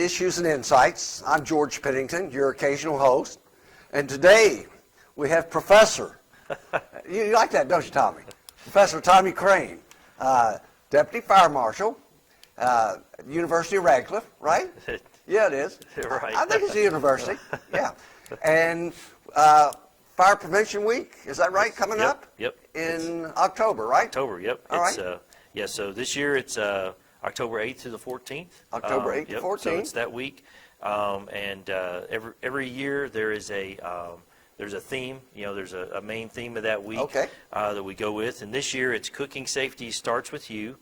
Issues and Insights. I'm George Pennington, your occasional host. And today we have Professor, you like that, don't you, Tommy? Professor Tommy Crane, Deputy Fire Marshal, University of Radcliff, right? Yeah, it is. Right. I think it's a university, yeah. And Fire Prevention Week, is that right, coming up? Yep. In October, right? October, yep. All right. Yeah, so this year it's October 8th to the 14th. October 8th to 14th. So it's that week. And every year there's a theme, there's a main theme of that week that we go with. And this year it's Cooking Safety Starts With You.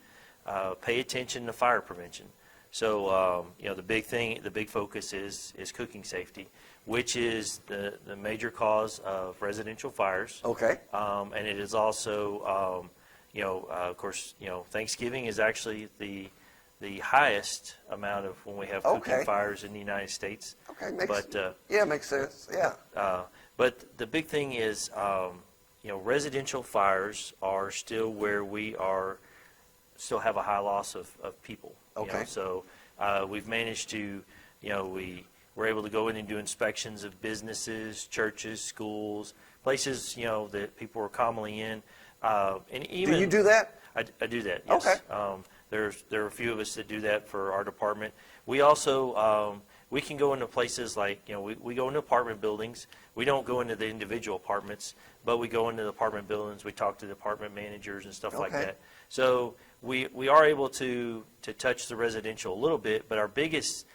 Pay attention to fire prevention. So, the big focus is cooking safety, which is the major cause of residential fires. Okay. And it is also, of course, Thanksgiving is actually the highest amount of when we have cooking fires in the United States. Okay, makes sense. Yeah. But the big thing is, residential fires are still where we still have a high loss of people. Okay. So we've managed to, we're able to go in and do inspections of businesses, churches, schools, places, that people are commonly in. And even, do you do that? I do that, yes. Okay. There are a few of us that do that for our department. We also, we can go into places like, we go into apartment buildings. We don't go into the individual apartments, but we go into the apartment buildings. We talk to the apartment managers and stuff like that. So we are able to touch the residential a little bit, but our biggest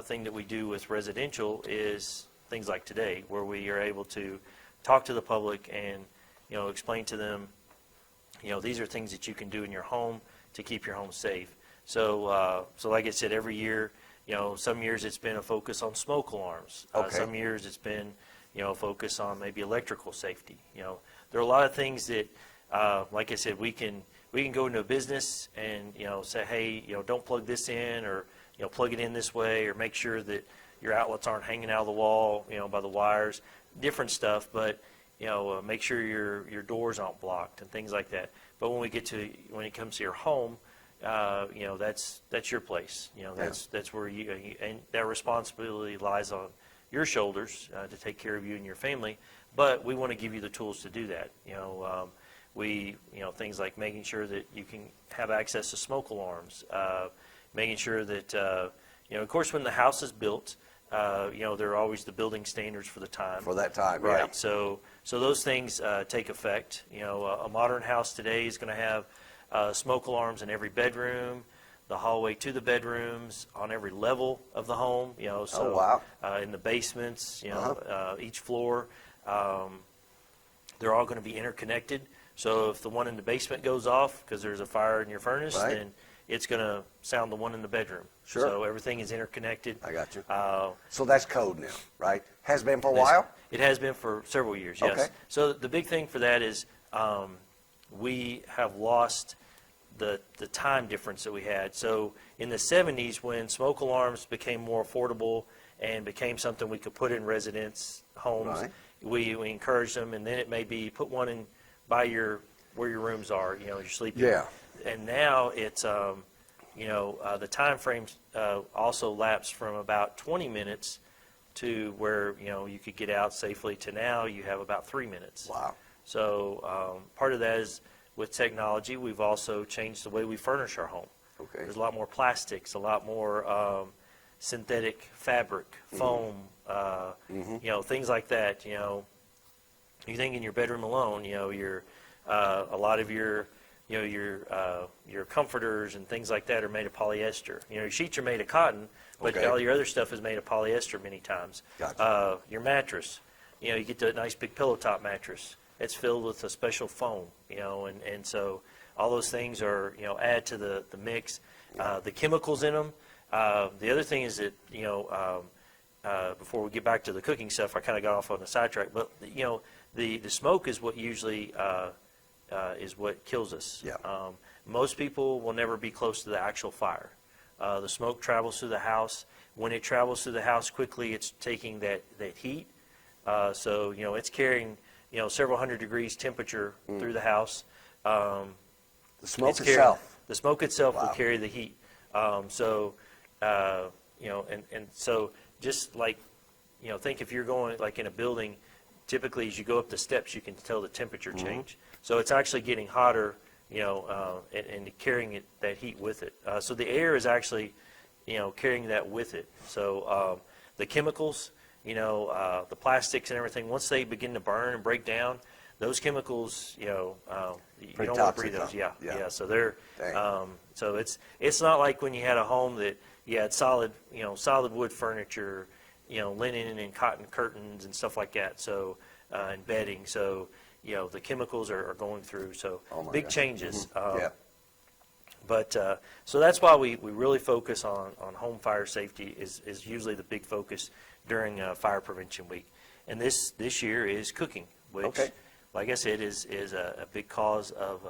thing that we do with residential is things like today, where we are able to talk to the public and, explain to them, these are things that you can do in your home to keep your home safe. So, like I said, every year, some years it's been a focus on smoke alarms. Some years it's been, a focus on maybe electrical safety. There are a lot of things that, like I said, we can go into a business and, say, hey, don't plug this in, or, plug it in this way, or make sure that your outlets aren't hanging out of the wall, by the wires, different stuff, but, make sure your doors aren't blocked and things like that. But when it comes to your home, that's your place. That's where and that responsibility lies on your shoulders to take care of you and your family. But we want to give you the tools to do that. Things like making sure that you can have access to smoke alarms, making sure that, of course, when the house is built, there are always the building standards for the time. For that time, right? Yeah. So those things take effect. A modern house today is going to have smoke alarms in every bedroom, the hallway to the bedrooms, on every level of the home. In the basements, each floor, they're all going to be interconnected. So if the one in the basement goes off because there's a fire in your furnace, then it's going to sound the one in the bedroom. Sure. So everything is interconnected. I got you. So that's code now, right? Has been for a while? It has been for several years, yes. Okay. So the big thing for that is we have lost the time difference that we had. So in the 70s, when smoke alarms became more affordable and became something we could put in residents' homes, we encouraged them, and then it may be put one in by where your rooms are, you're sleeping. Yeah. And now it's, the time frames also lapse from about 20 minutes to where, you could get out safely to now you have about 3 minutes. Wow. So part of that is with technology. We've also changed the way we furnish our home. Okay. There's a lot more plastics, a lot more synthetic fabric, foam, things like that. You think in your bedroom alone, a lot of your comforters and things like that are made of polyester. Your sheets are made of cotton, but all your other stuff is made of polyester many times. Gotcha. Your mattress, you get the nice big pillow top mattress. It's filled with a special foam, and so all those things are, add to the mix. The chemicals in them. The other thing is that, before we get back to the cooking stuff, I kind of got off on a sidetrack, but, the smoke is what usually is what kills us. Yeah. Most people will never be close to the actual fire. The smoke travels through the house. When it travels through the house quickly, it's taking that heat. So, it's carrying, several hundred degrees temperature through the house. The smoke itself. The smoke itself will carry the heat. and so just like, think if you're going like in a building, typically as you go up the steps, you can tell the temperature change. So it's actually getting hotter, and carrying that heat with it. So the air is actually, carrying that with it. So the chemicals, the plastics and everything, once they begin to burn and break down, those chemicals, you don't want to breathe those. Yeah. So they're, so it's not like when you had a home that you had solid wood furniture, linen and cotton curtains and stuff like that. So and bedding. So the chemicals are going through. So big changes. But so that's why we really focus on home fire safety is usually the big focus during Fire Prevention Week. And this year is cooking, which, like I said, is a big cause of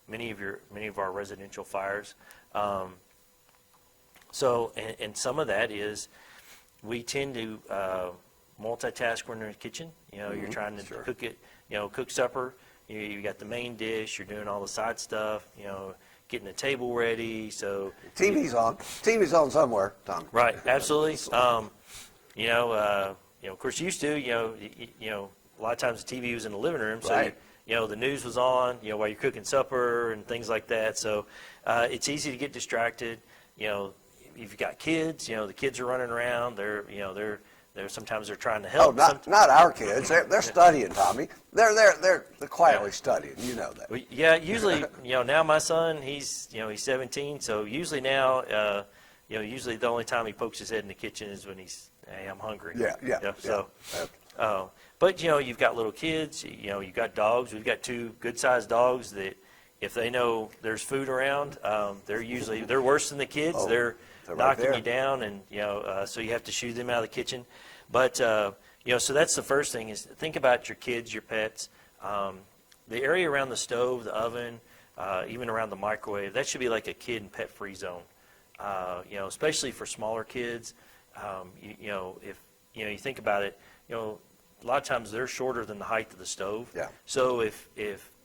many of our residential fires. So and some of that is we tend to multitask when we're in the kitchen. You're trying to cook it, cook supper. You got the main dish. You're doing all the side stuff. Getting the table ready. So TV's on. TV's on somewhere, Tom. Right. Absolutely. Of course, used to. A lot of times the TV was in the living room, so the news was on. While you're cooking supper and things like that. So it's easy to get distracted. If you've got kids, the kids are running around. They're sometimes they're trying to help. Oh, not our kids. They're studying, Tommy. They're quietly studying. You know that. Well, yeah. Usually, now my son, he's 17. So usually now, usually the only time he pokes his head in the kitchen is when he's, hey, I'm hungry. Yeah. So, but you've got little kids. You've got dogs. We've got 2 good-sized dogs that, if they know there's food around, they're worse than the kids. They're knocking you down, and so you have to shoo them out of the kitchen. But so that's the first thing, is think about your kids, your pets, the area around the stove, the oven, even around the microwave. That should be like a kid and pet free zone. Especially for smaller kids. If you think about it, a lot of times they're shorter than the height of the stove. Yeah. So if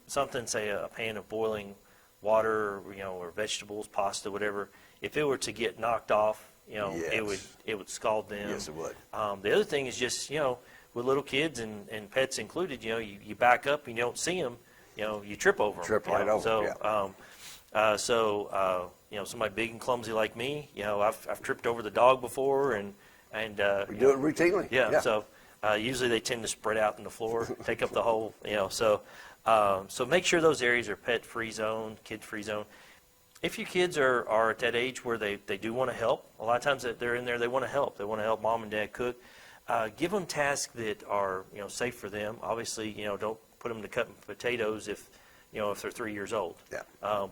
something, say a pan of boiling water, or vegetables, pasta, whatever, if it were to get knocked off, it would scald them. Yes, it would. The other thing is just, with little kids and pets included, you back up and you don't see them, you trip over them. Trip right over. So, somebody big and clumsy like me, I've tripped over the dog before, and we do it routinely. Yeah. So usually they tend to spread out on the floor, take up the whole, So make sure those areas are pet-free zone, kid-free zone. If your kids are at that age where they do want to help, a lot of times that they're in there, they want to help. They want to help mom and dad cook. Give them tasks that are safe for them. Obviously, don't put them to cutting potatoes if they're 3 years old. Yeah.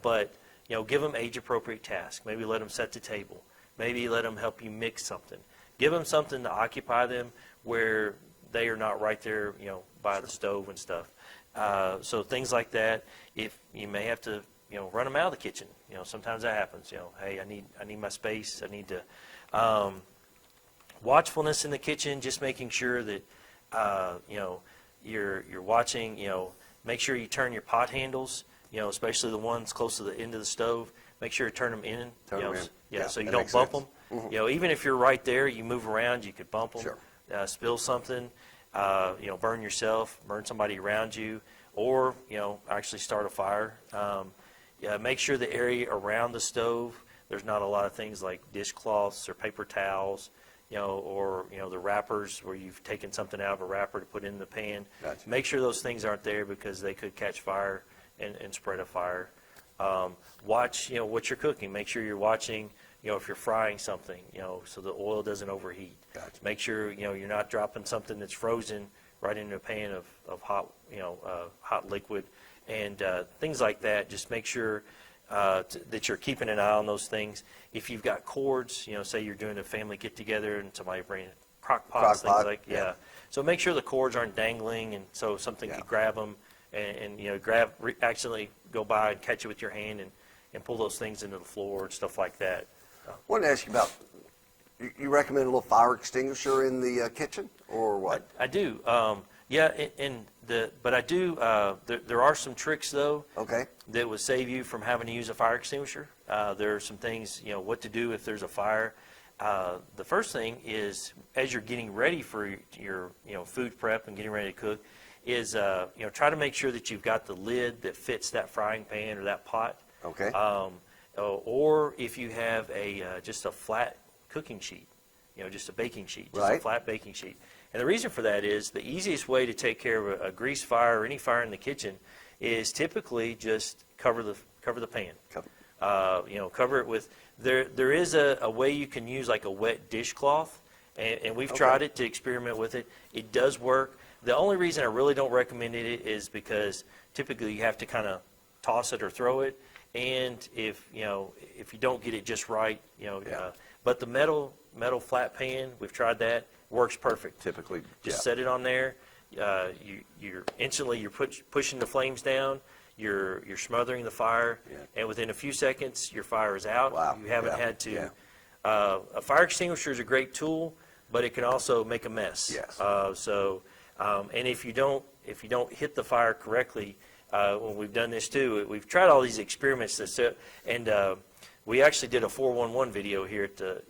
But give them age-appropriate tasks. Maybe let them set the table. Maybe let them help you mix something. Give them something to occupy them where they are not right there, by the stove and stuff. So things like that. If you may have to, run them out of the kitchen. Sometimes that happens. Hey, I need my space. I need to. Watchfulness in the kitchen, just making sure that you're watching. Make sure you turn your pot handles. Especially the ones close to the end of the stove. Make sure you turn them in. Turn them in. Yeah, so you don't bump them. Mm-hmm. Even if you're right there, you move around, you could bump them. Sure. Spill something. Burn yourself, burn somebody around you, or actually start a fire. Make sure the area around the stove, there's not a lot of things like dishcloths or paper towels, or the wrappers where you've taken something out of a wrapper to put in the pan. Gotcha. Make sure those things aren't there because they could catch fire and spread a fire. Watch what you're cooking. Make sure you're watching if you're frying something, so the oil doesn't overheat. Gotcha. Make sure you're not dropping something that's frozen right into a pan of hot hot liquid, and things like that. Just make sure that you're keeping an eye on those things. If you've got cords, say you're doing a family get together and somebody bringing crock pots, things like So make sure the cords aren't dangling, and so something could grab them and accidentally go by and catch it with your hand and pull those things into the floor and stuff like that. I wanted to ask you about, you recommend a little fire extinguisher in the kitchen, or what? I do. But I do, there are some tricks, though, that would save you from having to use a fire extinguisher. There are some things, what to do if there's a fire. the first thing is, as you're getting ready for your food prep and getting ready to cook, is try to make sure that you've got the lid that fits that frying pan or that pot. Okay. Or if you have just a flat cooking sheet, just a baking sheet, just a Right. flat baking sheet. And the reason for that is the easiest way to take care of a grease fire or any fire in the kitchen is typically just cover the pan. Cover it with, there is a way you can use like a wet dishcloth, and we've tried it to experiment with it. It does work. The only reason I really don't recommend it is because typically you have to kind of toss it or throw it, and if you don't get it just right, but the metal flat pan, we've tried that, works perfect. Typically, Just set it on there. You're instantly pushing the flames down. You're smothering the fire, and within a few seconds, your fire is out. Wow. You haven't Yeah. had to. Yeah. A fire extinguisher is a great tool, but it can also make a mess. Yes. And if you don't hit the fire correctly, when we've done this too, we've tried all these experiments. And we actually did a 411 video here at the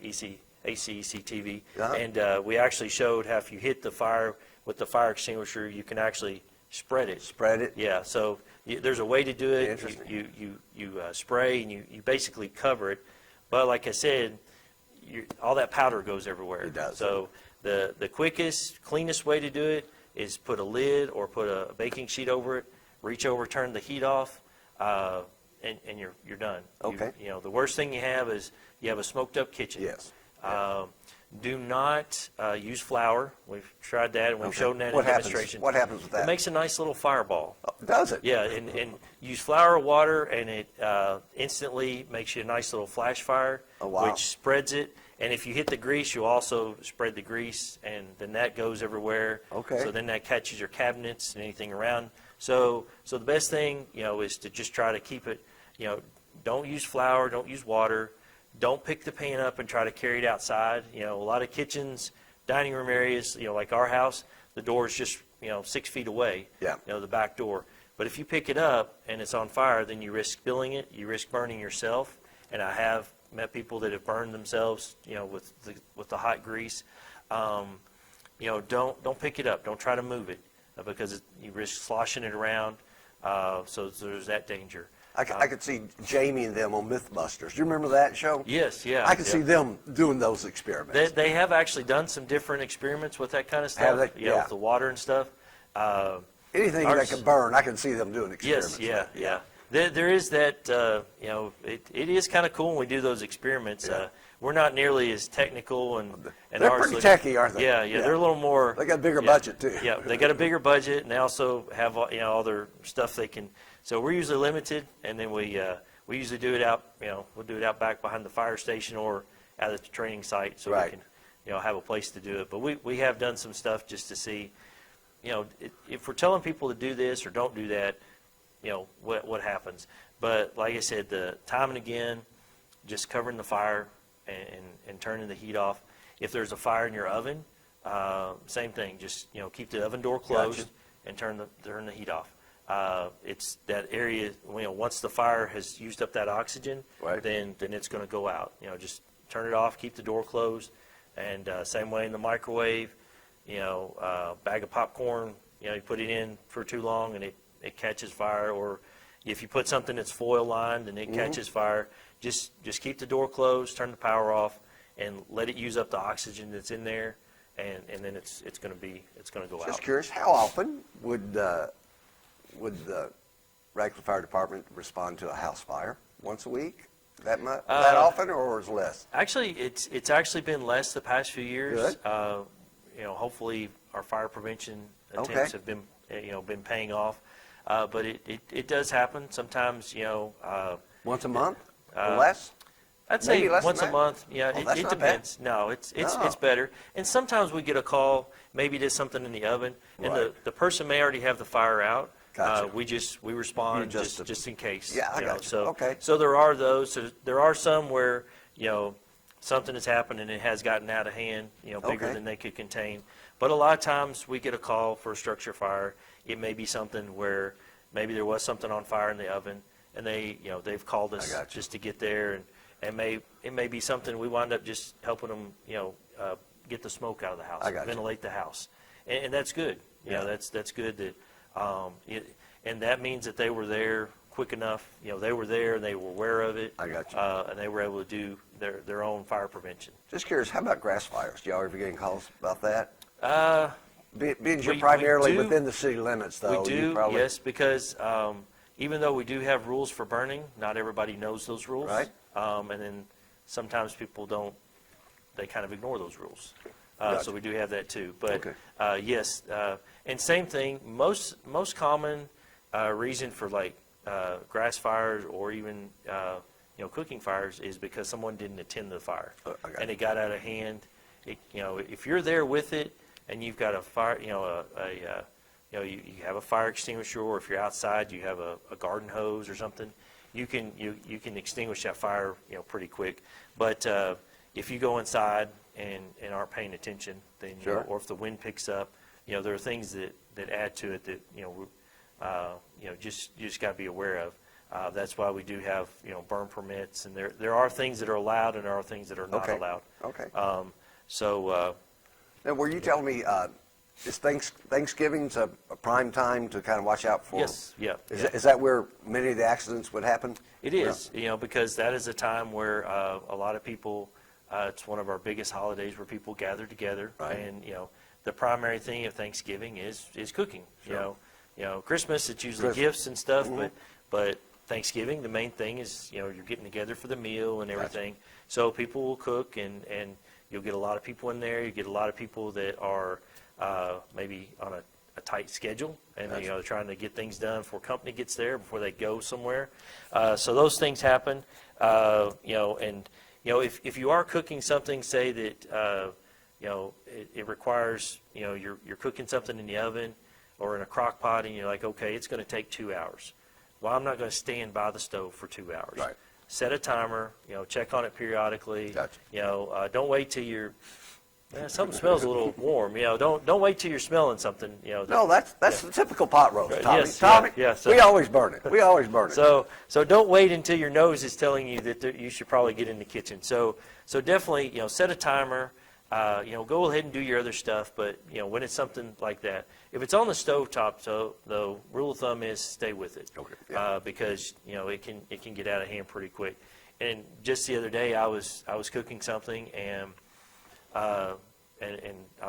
HCEC-TV, and we actually showed how if you hit the fire with the fire extinguisher, you can actually spread it. Spread it. Yeah, so there's a way to do it. Interesting. You spray and you basically cover it, but like I said, all that powder goes everywhere. It does. So the quickest, cleanest way to do it is put a lid or put a baking sheet over it, reach over, turn the heat off, and you're done. Okay. The worst thing you have is you have a smoked up kitchen. Yes. Do not use flour. We've tried that, and we've shown that in What happens? demonstration. What happens with that? It makes a nice little fireball. Oh, does it? Yeah, and use flour or water, and it instantly makes you a nice little flash fire, Oh, wow. which spreads it. And if you hit the grease, you also spread the grease, and then that goes everywhere. Okay. So then that catches your cabinets and anything around. So the best thing, is to just try to keep it, don't use flour, don't use water. Don't pick the pan up and try to carry it outside. A lot of kitchens, dining room areas, like our house, the door is just, 6 feet away. Yeah. The back door. But if you pick it up and it's on fire, then you risk spilling it. You risk burning yourself. And I have met people that have burned themselves, with the hot grease. Don't pick it up. Don't try to move it because you risk sloshing it around. So there's that danger. I could see Jamie and them on Mythbusters. Do you remember that show? Yes, yeah. I could see them doing those experiments. They have actually done some different experiments with that kind of stuff. Have they? Yeah. With the water and stuff. Anything that can burn, I can see them doing experiments. Yes, yeah. There is that, it is kind of cool when we do those experiments. Yeah. We're not nearly as technical and They're ours pretty look- techy, aren't they? Yeah, they're a little more. They got a bigger budget, too. Yeah, they got a bigger budget, and they also have all their stuff they can. So we're usually limited, and then we usually do it out. We'll do it out back behind the fire station or at the training site, so Right. we can have a place to do it. But we have done some stuff just to see, if we're telling people to do this or don't do that, what happens. But like I said, the time and again, just covering the fire and turning the heat off. If there's a fire in your oven, same thing. Just keep the oven door closed. Gotcha. And turn the heat off. It's that area. Once the fire has used up that oxygen, Right. then it's going to go out. Just turn it off. Keep the door closed. And same way in the microwave. Bag of popcorn. You put it in for too long and it catches fire. Or if you put something that's foil lined and it catches fire, just keep the door closed. Turn the power off and let it use up the oxygen that's in there. And then it's going to go out. Just curious, how often would the Radcliff Fire Department respond to a house fire? Once a week? That often, or is it less? Actually, it's actually been less the past few years. Good. Hopefully our fire prevention Okay. attempts have been paying off. But it does happen sometimes. Once a month or less? I'd Maybe say less once than a that? month. Yeah, Oh, that's it not depends. No, it's No. better. And sometimes we get a call. Maybe there's something in the oven, and Right. the person may already have the fire out. Gotcha. We respond You just- just in case. Yeah, I got you. So Okay. So there are those. So there are some where something has happened and it has gotten out of hand. Bigger Okay. than they could contain. But a lot of times we get a call for a structure fire. It may be something where maybe there was something on fire in the oven, and they've called us I got you. just to get there it may be something we wind up just helping them, get the smoke out of the house, I got you. ventilate the house, and that's good. You know, that's good that, and that means that they were there quick enough. They were there and they were aware of it. I got you. And they were able to do their own fire prevention. Just curious, how about grass fires? Do y'all ever get any calls about that? Being you're we primarily do. within the city limits, though. We you do, probably, yes, because even though we do have rules for burning, not everybody knows those rules. Right. And then sometimes people don't, they kind of ignore those rules. Gotcha. So we do have that too. But Okay. yes, and same thing, most common reason for like grass fires or even cooking fires is because someone didn't attend to the fire. Okay. And it got out of hand. If you're there with it and you've got a fire, you have a fire extinguisher, or if you're outside, you have a garden hose or something, you can extinguish that fire, pretty quick. But if you go inside and aren't paying attention, then Sure. or if the wind picks up, there are things that add to it that you just got to be aware of. That's why we do have burn permits, and there are things that are allowed and there are things that are not Okay. allowed. Okay. So Now, were you telling me is Thanksgiving's a prime time to kind of watch out for? yes, yeah. Is that where many of the accidents would happen? It is, because that is a time where a lot of people, it's one of our biggest holidays where people gather together. Right. And, the primary thing of Thanksgiving is cooking. Sure. Christmas, it's usually Christmas. gifts and stuff, Mhm. but Thanksgiving, the main thing is, you're getting together for the meal and Gotcha. everything. So people will cook, and you'll get a lot of people in there. You get a lot of people that are maybe on a tight schedule, and Gotcha. they're trying to get things done before company gets there, before they go somewhere. So those things happen. If you are cooking something, say that it requires you're cooking something in the oven or in a crock pot, and you're like, okay, it's going to take 2 hours. Well, I'm not going to stand by the stove for 2 hours. Right. Set a timer. Check on it periodically. Gotcha. Don't wait till you're something smells a little warm. Don't wait till you're smelling something. No, that's the typical pot roast, Right. Tommy. Yes, Tommy, yeah, so- we always burn it. We always burn it. So don't wait until your nose is telling you that you should probably get in the kitchen. So definitely set a timer. Go ahead and do your other stuff. But when it's something like that, if it's on the stovetop, the rule of thumb is stay with it. Okay, yeah. Because it can get out of hand pretty quick. And just the other day, I was cooking something, and I'll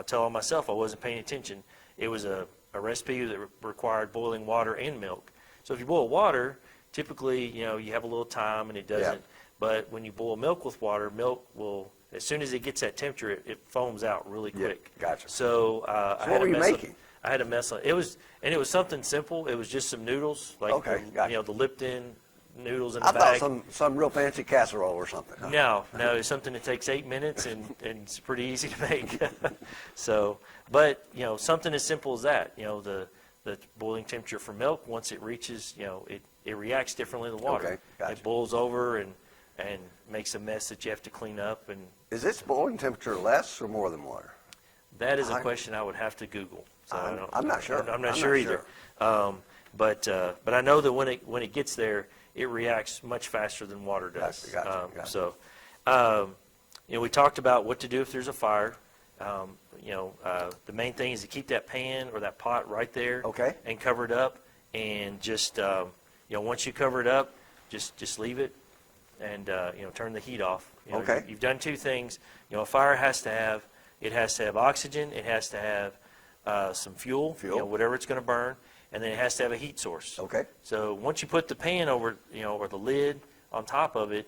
tell on myself I wasn't paying attention. It was a recipe that required boiling water and milk. So if you boil water, typically you have a little time and it doesn't. Yeah. But when you boil milk with water, milk will, as soon as it gets that temperature, it foams out really Yeah, quick. gotcha. So what were you making? I had a mess. It was something simple. It was just some noodles, like Okay, gotcha. the Lipton noodles in a I bag. thought some real fancy casserole or something. Huh? No, it's something that takes 8 minutes and it's pretty easy to make. So, but something as simple as that. The boiling temperature for milk, once it reaches, it reacts differently than water. Okay, gotcha. It boils over and makes a mess that you have to clean up, and Is its boiling temperature less or more than water? that is a question I would have to Google. So I'm not sure. I'm not sure either. But I know that when it gets there, it reacts much faster than water does. Gotcha. So, we talked about what to do if there's a fire. The main thing is to keep that pan or that pot right there. Okay. And cover it up, and just once you cover it up, just leave it, and turn the heat off. Okay. You've done two things. A fire has to have oxygen. It has to have some fuel. Whatever it's going to burn. And then it has to have a heat source. Okay. So once you put the pan over, or the lid on top of it,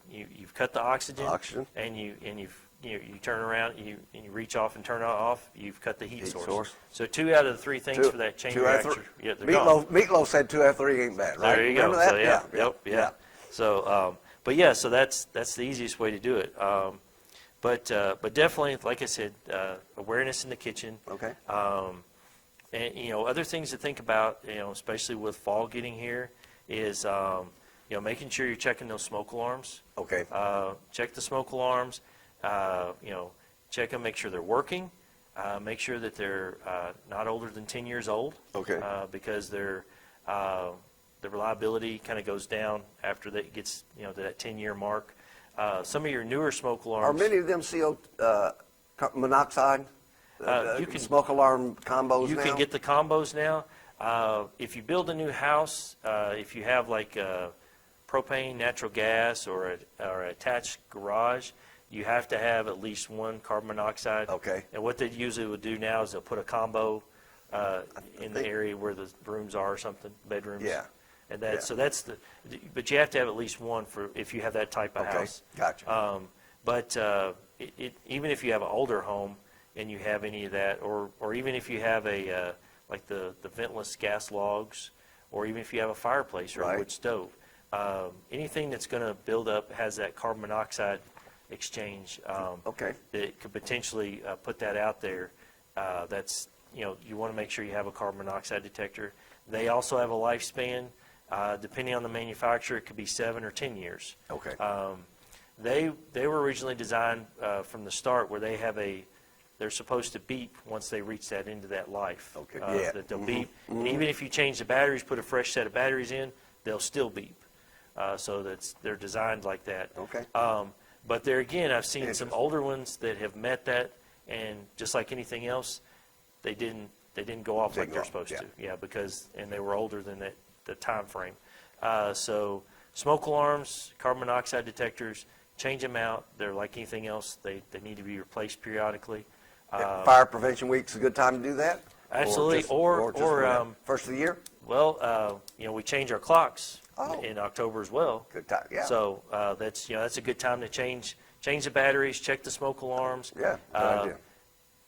you've cut the oxygen. And you turn around, and you reach off and turn it off. You've cut the heat source. So 2 out of the 3 things for that chain reaction. Yeah, they're gone. Meatloaf said 2 out of 3 ain't bad, right? There you Remember go. that? So, yeah. So, but yeah, so that's the easiest way to do it. But definitely, like I said, awareness in the kitchen. Okay. And other things to think about, especially with fall getting here, is making sure you're checking those smoke alarms. Okay. Check the smoke alarms. Check them, make sure they're working. Make sure that they're not older than 10 years old. Okay. Because they're the reliability kind of goes down after that gets, you know, to that 10-year mark. Some of your newer smoke alarms. Are many of them CO monoxide? You can smoke alarm combos You now? can get the combos now. If you build a new house, if you have like propane, natural gas, or an attached garage, you have to have at least one carbon monoxide. Okay. And what they usually would do now is they'll put a combo in the area where the rooms are or something, bedrooms. Yeah. And that, Yeah. so that's but you have to have at least one for if you have that type of Okay, house. gotcha. But even if you have an older home and you have any of that, or even if you have a like the ventless gas logs, or even if you have a fireplace or Right. a wood stove, anything that's going to build up has that carbon monoxide exchange. Okay. That could potentially put that out there. That's, you know, you want to make sure you have a carbon monoxide detector. They also have a lifespan. Depending on the manufacturer, it could be 7 or 10 years. Okay. They were originally designed from the start where they're supposed to beep once they reach that into that life. Okay, yeah. That they'll beep. And even if you change the batteries, put a fresh set of batteries in, they'll still beep. So they're designed like that. Okay. But there again, I've seen some Interesting. older ones that have met that, and just like anything else, they didn't go off like Didn't they're go, supposed yeah. to. Yeah, and they were older than the time frame. So smoke alarms, carbon monoxide detectors, change them out. They're like anything else. They need to be replaced periodically. Fire Prevention Week's a good time to do that? Absolutely. Just when first of the year? Well, you know, we change our clocks Oh. in October as well. Good time, yeah. So that's a good time to change the batteries, check the smoke alarms. Yeah, good idea.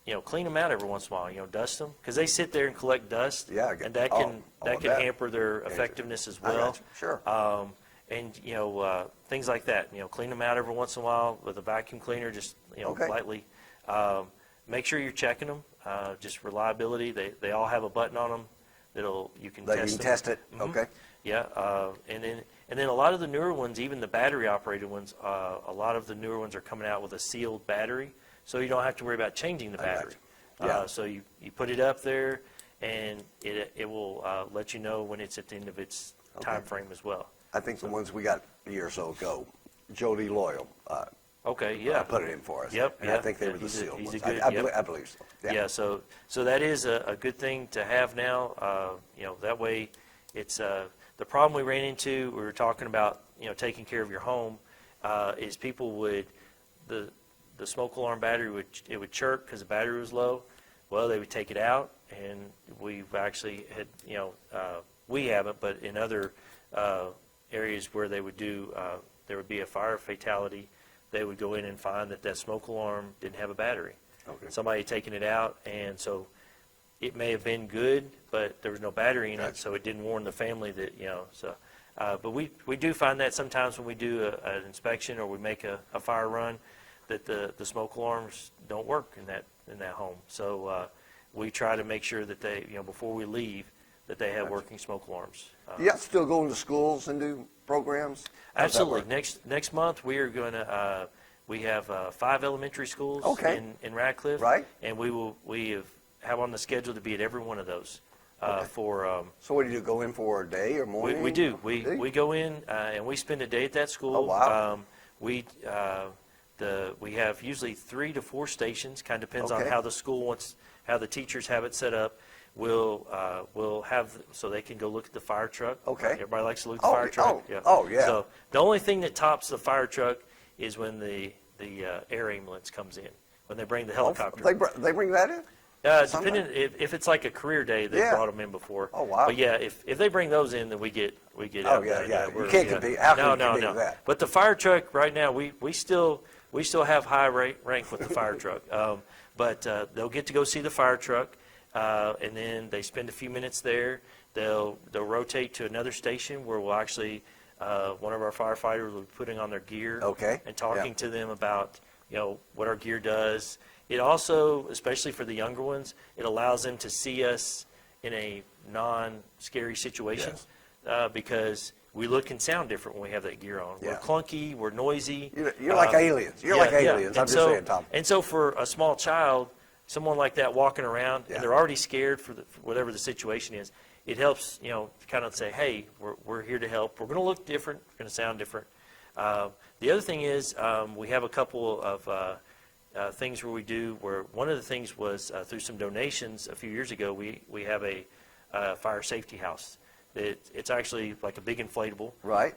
You know, clean them out every once in a while. You know, dust them because they sit there and collect dust. Yeah, I get- and that oh, can all of can that. hamper their effectiveness as I well. got you. Sure. And you know, things like that. You know, clean them out every once in a while with a vacuum cleaner, just Okay. lightly. Make sure you're checking them. Just reliability. They all have a button on them that'll you can That test you can them. test it? Mhm. Okay. Yeah, and then a lot of the newer ones, even the battery operated ones, a lot of the newer ones are coming out with a sealed battery, so you don't have to worry about changing the I got battery. you. Yeah. So you put it up there, and it will let you know when it's at the end of its time frame as well. I think the ones we got a year or so ago, Jody Loyal, Okay, yeah. put it in for us. Yep, And I yeah. think they Yeah, were the he's a- sealed he's a ones. good- I yep. believe so. Yeah, so that is a good thing to have now. You know, that way it's the problem we ran into. We were talking about, you know, taking care of your home. Is people would the smoke alarm battery would chirp because the battery was low. Well, they would take it out, and we've actually had, you know, we haven't, but in other areas where they would do, there would be a fire fatality. They would go in and find that smoke alarm didn't have a battery. Okay. Somebody had taken it out, and so it may have been good, but there was no battery in it, Gotcha. so it didn't warn the family that, you know, so. But we do find that sometimes when we do an inspection or we make a fire run, that the smoke alarms don't work in that home. So we try to make sure that they, you know, before we leave, that they have working smoke alarms. You have to still go into schools and do programs? How's that Absolutely. work? Next month, we are going to, we have 5 elementary schools Okay. in Radcliff. Right. And we have on the schedule to be at every one of those for, So what do you do, go in for a day or morning? we do. We go in and we spend a day at that school. Oh, wow. We have usually 3 to 4 stations, kind of depends on Okay. how the school wants, how the teachers have it set up. We'll have, so they can go look at the fire truck. Okay. Everybody likes to look at the Oh, fire truck. yeah. So the only thing that tops the fire truck is when the air ambulance comes in, when they bring the helicopter. They bring that in? Depending, if it's like a career day, they Yeah. brought them in before. Oh, wow. But yeah, if they bring those in, then we get Oh, out yeah, there. yeah. You We're- can't compete. How can you compete with that? But the fire truck right now, we still have high rank with the fire truck. But they'll get to go see the fire truck, and then they spend a few minutes there. They'll rotate to another station where we'll actually one of our firefighters will be putting on their gear. Okay, And talking yeah. to them about, you know, what our gear does. It also, especially for the younger ones, it allows them to see us in a non-scary situation. Yes. Because we look and sound different when we have that gear on. Yeah. We're clunky, we're noisy. You're like aliens. You're like aliens. I'm just saying, Tom. And so for a small child, someone like that walking around, Yeah. and they're already scared for whatever the situation is, it helps, kind of say, hey, we're here to help. We're going to look different. We're going to sound different. The other thing is we have a couple of things where we do, where one of the things was through some donations a few years ago, we have a fire safety house. It's actually like a big inflatable. Right.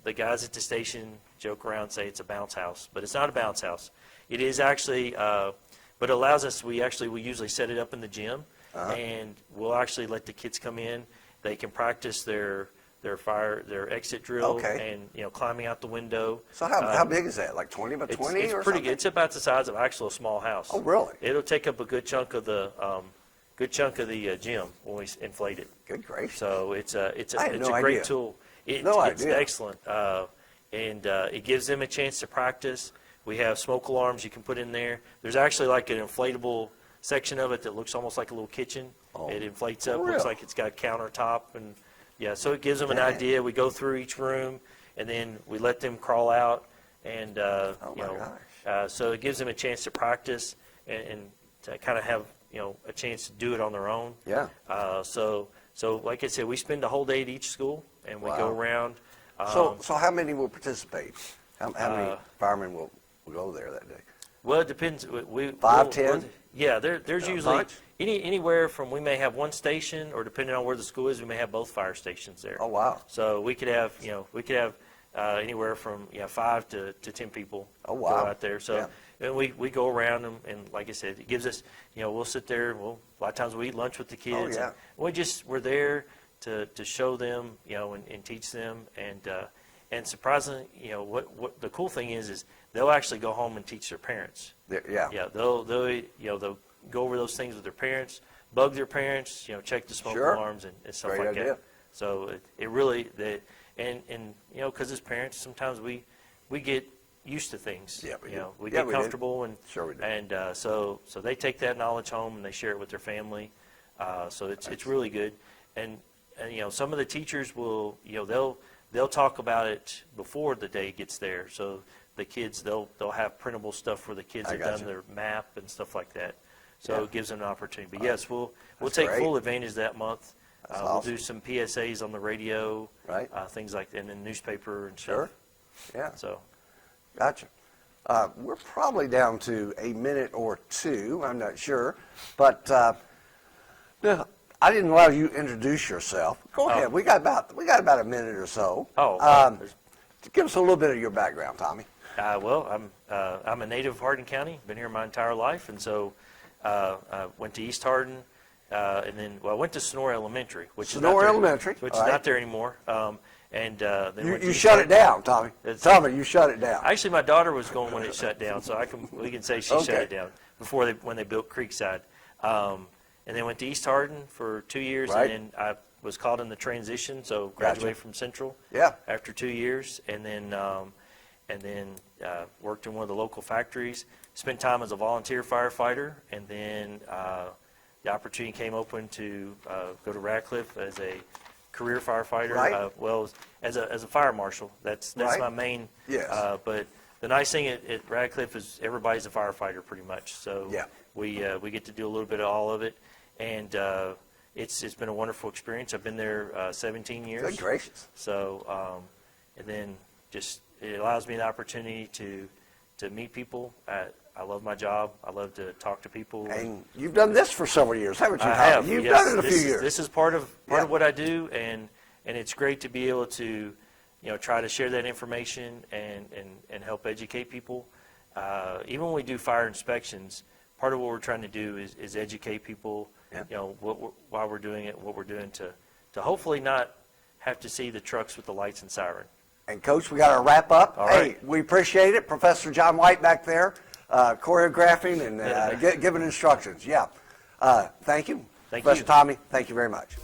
The guys at the station joke around and say it's a bounce house, but it's not a bounce house. It is actually, but it allows us, we usually set it up in the gym, and we'll actually let the kids come in. They can practice their exit drill, Okay. and climbing out the window. So how big is that? Like 20 by 20 it's or pretty something? good. It's about the size of actually a small house. Oh, really? It'll take up a good chunk of the gym when we inflate it. Good gracious. So it's I had a no great idea. tool. It's idea. excellent, and it gives them a chance to practice. We have smoke alarms you can put in there. There's actually like an inflatable section of it that looks almost like a little kitchen. Oh, It inflates up, for looks real? like it's got a countertop, and so it gives them an Dang. idea. We go through each room, and then we let them crawl out, and Oh, my gosh. so it gives them a chance to practice and to kind of have a chance to do it on their own. Yeah. So like I said, we spend a whole day at each school, and we go Wow. around. So how many will participate? How many firemen will go there that day? Well, it depends. Five, 10? Yeah, there's A usually bunch? anywhere from, we may have one station, or depending on where the school is, we may have both fire stations there. Oh, wow. So we could have anywhere from 5 to 10 people Oh, go wow. out there. So and we go around them, and like I said, it gives us, we'll sit there. A lot of times we eat lunch with the kids. Oh, yeah. And we're there to show them, and teach them, and surprisingly, what the cool thing is they'll actually go home and teach their parents. Yeah. Yeah, they'll go over those things with their parents, bug their parents, check the smoke Sure. alarms and stuff Great like idea. that. So it really, because as parents sometimes we get used to things. Yeah, we do. We Yeah, get we do. comfortable, and Sure we do. and so they take that knowledge home and they share it with their family. So it's really good, and some of the teachers will they'll talk about it before the day gets there. So the kids they'll have printable stuff where the kids I have gotcha. done their map and stuff like that. So Yeah. it gives them an opportunity. But yes, we'll That's take great. full advantage that month. That's We'll awesome. do some PSAs on the radio, Right. Things like that, and in the newspaper and Sure. stuff. Yeah. So Gotcha. We're probably down to a minute or two. I'm not sure, but no, I didn't allow you to introduce yourself. Go ahead. We got about a minute or so. Give us a little bit of your background, Tommy. Well, I'm a native of Hardin County. Been here my entire life, and so I went to East Hardin, and then I went to Sonora Elementary, which is not Sonora there, Elementary, which all is right. not there anymore. Then went to You East shut it Hardin. down, Tommy. It's- Tommy, you shut it down. Actually, my daughter was going when it shut down, so we can say she shut Okay. it down when they built Creekside. And then went to East Hardin for 2 years, Right. and then I was called in the transition, so graduated from Central. Yeah. After 2 years, and then worked in one of the local factories. Spent time as a volunteer firefighter, and then the opportunity came open to go to Radcliff as a career firefighter. Right. As a fire marshal. That's Right. my main. Yes. But the nice thing at Radcliff is everybody's a firefighter pretty much. So Yeah. we get to do a little bit of all of it, and it's been a wonderful experience. I've been there 17 years. Good gracious. So, and then just it allows me the opportunity to meet people. I love my job. I love to talk to people. And you've done this for several years, haven't you, I Tommy? have. You've Yes. done it a few years. This is part of Yeah. what I do, and it's great to be able to try to share that information and help educate people. Even when we do fire inspections, part of what we're trying to do is educate people. Yeah. Why we're doing it, what we're doing to hopefully not have to see the trucks with the lights and siren. And Coach, we got to wrap up. All Hey, right. we appreciate it. Professor John White back there, choreographing and giving instructions. Yeah. Thank you. Thank Professor you. Tommy, thank you very much.